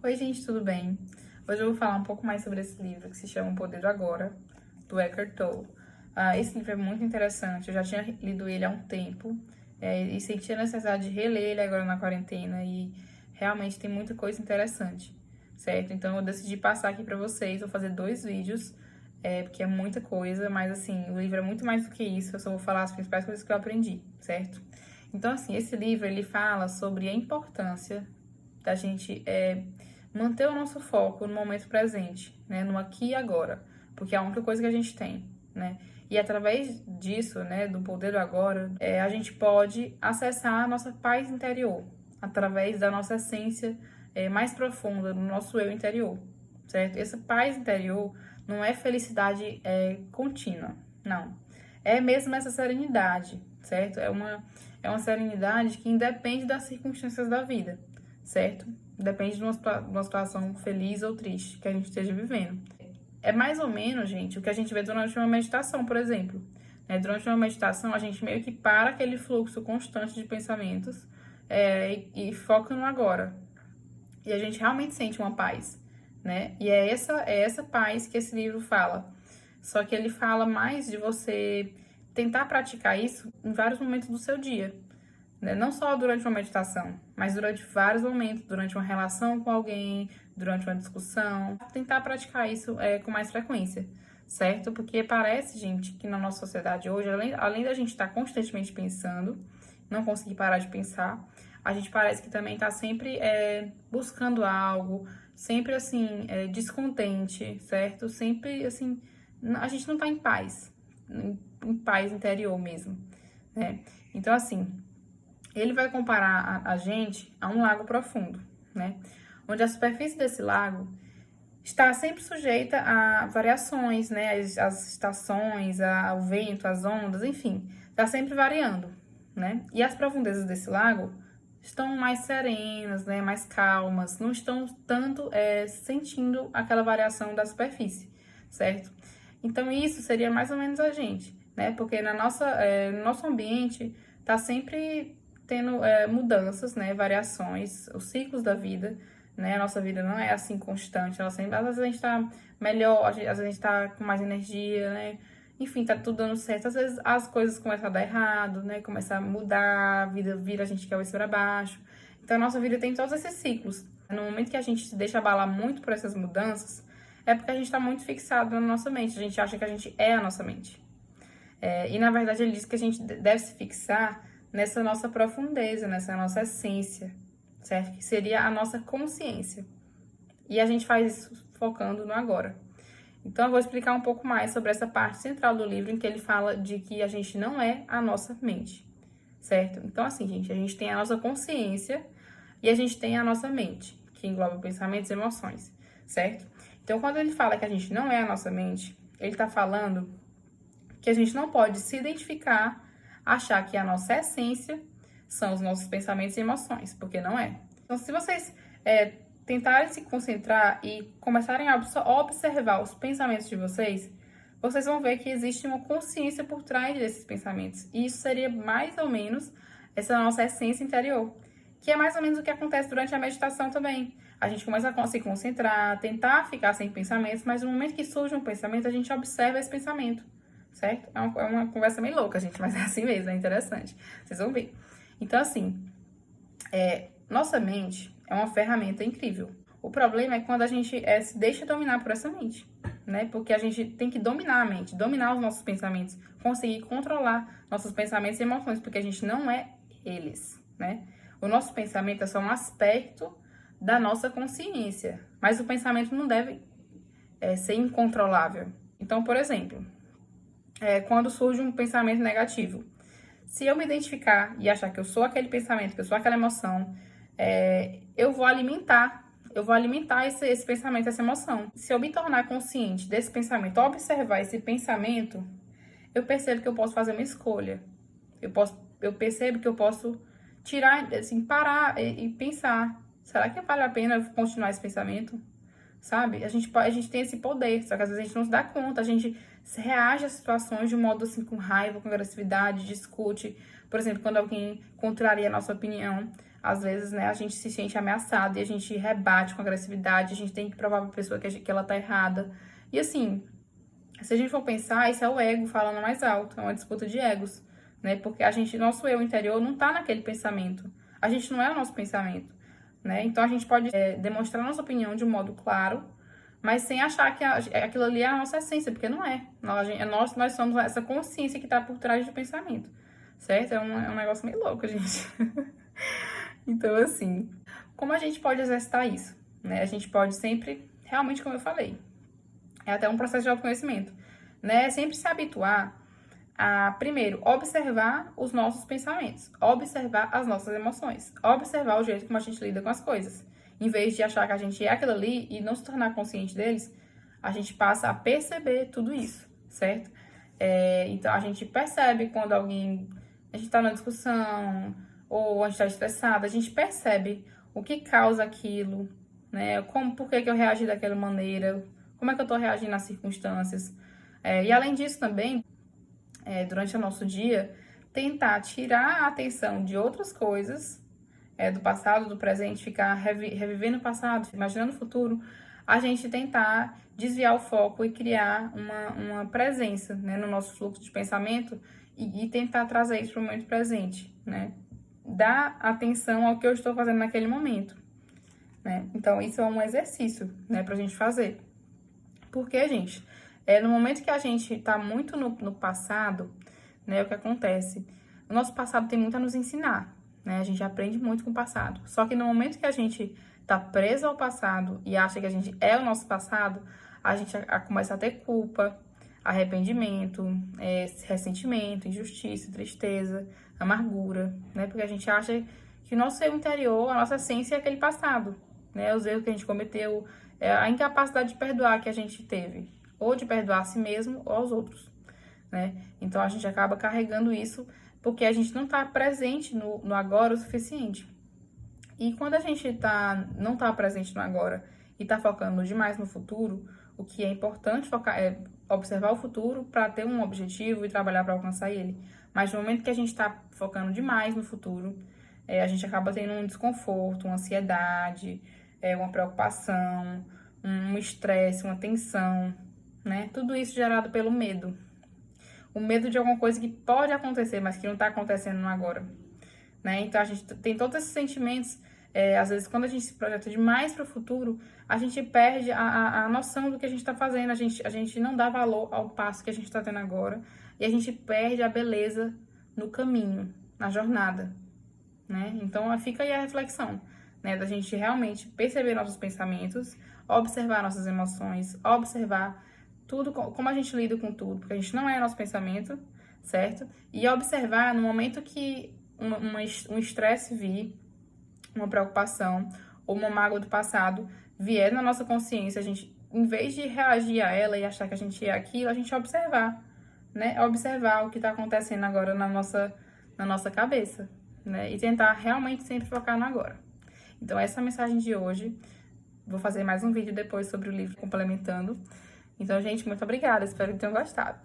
Oi, gente, tudo bem? Hoje eu vou falar um pouco mais sobre esse livro que se chama O Poder do Agora, do Eckhart Tolle. Esse livro é muito interessante, eu já tinha lido ele há um tempo e senti a necessidade de reler ele agora na quarentena e realmente tem muita coisa interessante, certo? Então eu decidi passar aqui pra vocês, vou fazer 2 vídeos, porque é muita coisa, mas assim, o livro é muito mais do que isso, eu só vou falar as principais coisas que eu aprendi, certo? Então assim, esse livro ele fala sobre a importância da gente manter o nosso foco no momento presente, né, no aqui e agora, porque é a única coisa que a gente tem, né? E através disso, né, do poder do agora, a gente pode acessar a nossa paz interior, através da nossa essência mais profunda, do nosso eu interior, certo? Essa paz interior não é felicidade contínua, não. É mesmo essa serenidade, certo? É uma serenidade que independe das circunstâncias da vida, certo? Depende de uma situação feliz ou triste que a gente esteja vivendo. É mais ou menos, gente, o que a gente vê durante uma meditação, por exemplo. Durante uma meditação, a gente meio que para aquele fluxo constante de pensamentos e foca no agora. E a gente realmente sente uma paz, né? E é essa paz que esse livro fala. Só que ele fala mais de você tentar praticar isso em vários momentos do seu dia. Não só durante uma meditação, mas durante vários momentos, durante uma relação com alguém, durante uma discussão. Tentar praticar isso com mais frequência, certo? Porque parece, gente, que na nossa sociedade hoje, além da gente estar constantemente pensando, não conseguir parar de pensar, a gente parece que também está sempre buscando algo, sempre, assim, descontente, certo? Sempre, assim, a gente não está em paz, em paz interior mesmo, né? Então, assim, ele vai comparar a gente a um lago profundo, né? Onde a superfície desse lago está sempre sujeita a variações, né? As estações, ao vento, as ondas, enfim, está sempre variando, né? E as profundezas desse lago estão mais serenas, né? Mais calmas, não estão tanto sentindo aquela variação da superfície, certo? Então isso seria mais ou menos a gente, né? Porque no nosso ambiente está sempre tendo mudanças, né, variações, os ciclos da vida, né, a nossa vida não é assim constante, ela sempre, às vezes a gente tá melhor, às vezes a gente tá com mais energia, né, enfim, tá tudo dando certo, às vezes as coisas começam a dar errado, né, começa a mudar, a vida vira a gente que cabeça para baixo, então a nossa vida tem todos esses ciclos. No momento que a gente se deixa abalar muito por essas mudanças, é porque a gente tá muito fixado na nossa mente, a gente acha que a gente é a nossa mente. E na verdade ele diz que a gente deve se fixar nessa nossa profundeza, nessa nossa essência, certo? Que seria a nossa consciência. E a gente faz isso focando no agora. Então eu vou explicar um pouco mais sobre essa parte central do livro em que ele fala de que a gente não é a nossa mente, certo? Então assim, gente, a gente tem a nossa consciência e a gente tem a nossa mente, que engloba pensamentos e emoções, certo? Então quando ele fala que a gente não é a nossa mente, ele tá falando que a gente não pode se identificar, achar que a nossa essência são os nossos pensamentos e emoções, porque não é. Então, se vocês tentarem se concentrar e começarem a observar os pensamentos de vocês, vocês vão ver que existe uma consciência por trás desses pensamentos. E isso seria mais ou menos essa nossa essência interior, que é mais ou menos o que acontece durante a meditação também. A gente começa a se concentrar, tentar ficar sem pensamentos, mas no momento que surge um pensamento, a gente observa esse pensamento, certo? É uma conversa meio louca, gente, mas é assim mesmo, é interessante. Vocês vão ver. Então, assim, nossa mente é uma ferramenta incrível. O problema é quando a gente se deixa dominar por essa mente, né? Porque a gente tem que dominar a mente, dominar os nossos pensamentos, conseguir controlar nossos pensamentos e emoções, porque a gente não é eles, né? O nosso pensamento é só um aspecto da nossa consciência, mas o pensamento não deve ser incontrolável. Então, por exemplo, quando surge um pensamento negativo, se eu me identificar e achar que eu sou aquele pensamento, que eu sou aquela emoção, eu vou alimentar esse pensamento, essa emoção. Se eu me tornar consciente desse pensamento, observar esse pensamento, eu percebo que eu posso fazer uma escolha. Eu percebo que eu posso tirar, assim, parar e pensar, será que vale a pena eu continuar esse pensamento? Sabe? A gente tem esse poder, só que às vezes a gente não se dá conta, a gente reage a situações de um modo assim, com raiva, com agressividade, discute. Por exemplo, quando alguém contraria a nossa opinião, às vezes, né, a gente se sente ameaçado e a gente rebate com agressividade, a gente tem que provar pra pessoa que ela tá errada. E assim, se a gente for pensar, isso é o ego falando mais alto, é uma disputa de egos, né? Porque nosso eu interior não tá naquele pensamento. A gente não é o nosso pensamento, né? Então a gente pode demonstrar nossa opinião de um modo claro, mas sem achar que aquilo ali é a nossa essência, porque não é. Nós somos essa consciência que tá por trás do pensamento, certo? É um negócio meio louco, gente. Então, assim, como a gente pode exercitar isso, né? A gente pode sempre, realmente, como eu falei, é até um processo de autoconhecimento, né? Sempre se habituar a, primeiro, observar os nossos pensamentos, observar as nossas emoções, observar o jeito como a gente lida com as coisas. Em vez de achar que a gente é aquilo ali e não se tornar consciente deles, a gente passa a perceber tudo isso, certo? Então, a gente percebe quando a gente tá numa discussão ou a gente tá estressado, a gente percebe o que causa aquilo, né? Por que eu reagi daquela maneira, como é que eu tô reagindo às circunstâncias. E além disso também, durante o nosso dia, tentar tirar a atenção de outras coisas, do passado, do presente, ficar revivendo o passado, imaginando o futuro, a gente tentar desviar o foco e criar uma presença, né, no nosso fluxo de pensamento e tentar trazer isso para o momento presente, né? Dar atenção ao que eu estou fazendo naquele momento, né? Então, isso é um exercício, né, pra gente fazer. Porque, gente, no momento que a gente tá muito no passado, né, o que acontece? O nosso passado tem muito a nos ensinar, né? A gente aprende muito com o passado. Só que no momento que a gente tá preso ao passado e acha que a gente é o nosso passado, a gente começa a ter culpa, arrependimento, ressentimento, injustiça, tristeza, amargura, né? Porque a gente acha que o nosso eu interior, a nossa essência é aquele passado, né? Os erros que a gente cometeu, a incapacidade de perdoar que a gente teve, ou de perdoar a si mesmo ou aos outros, né? Então a gente acaba carregando isso porque a gente não tá presente no agora o suficiente. E quando a gente não tá presente no agora e tá focando demais no futuro, o que é importante focar é observar o futuro para ter um objetivo e trabalhar para alcançar ele. Mas no momento que a gente está focando demais no futuro, a gente acaba tendo um desconforto, uma ansiedade, uma preocupação, um estresse, uma tensão, né? Tudo isso gerado pelo medo. O medo de alguma coisa que pode acontecer, mas que não está acontecendo no agora, né? Então, a gente tem todos esses sentimentos. Às vezes, quando a gente se projeta demais para o futuro, a gente perde a noção do que a gente está fazendo. A gente não dá valor ao passo que a gente está tendo agora. E a gente perde a beleza no caminho, na jornada, né? Então, fica aí a reflexão, né? Da gente realmente perceber nossos pensamentos, observar nossas emoções, observar tudo, como a gente lida com tudo, porque a gente não é nosso pensamento, certo? E observar no momento que um estresse vir, uma preocupação ou uma mágoa do passado vier na nossa consciência, a gente, em vez de reagir a ela e achar que a gente é aquilo, a gente observar, né? Observar o que está acontecendo agora na nossa cabeça, né? E tentar realmente sempre focar no agora. Então, essa é a mensagem de hoje. Vou fazer mais um vídeo depois sobre o livro complementando. Então, gente, muito obrigada. Espero que tenham gostado.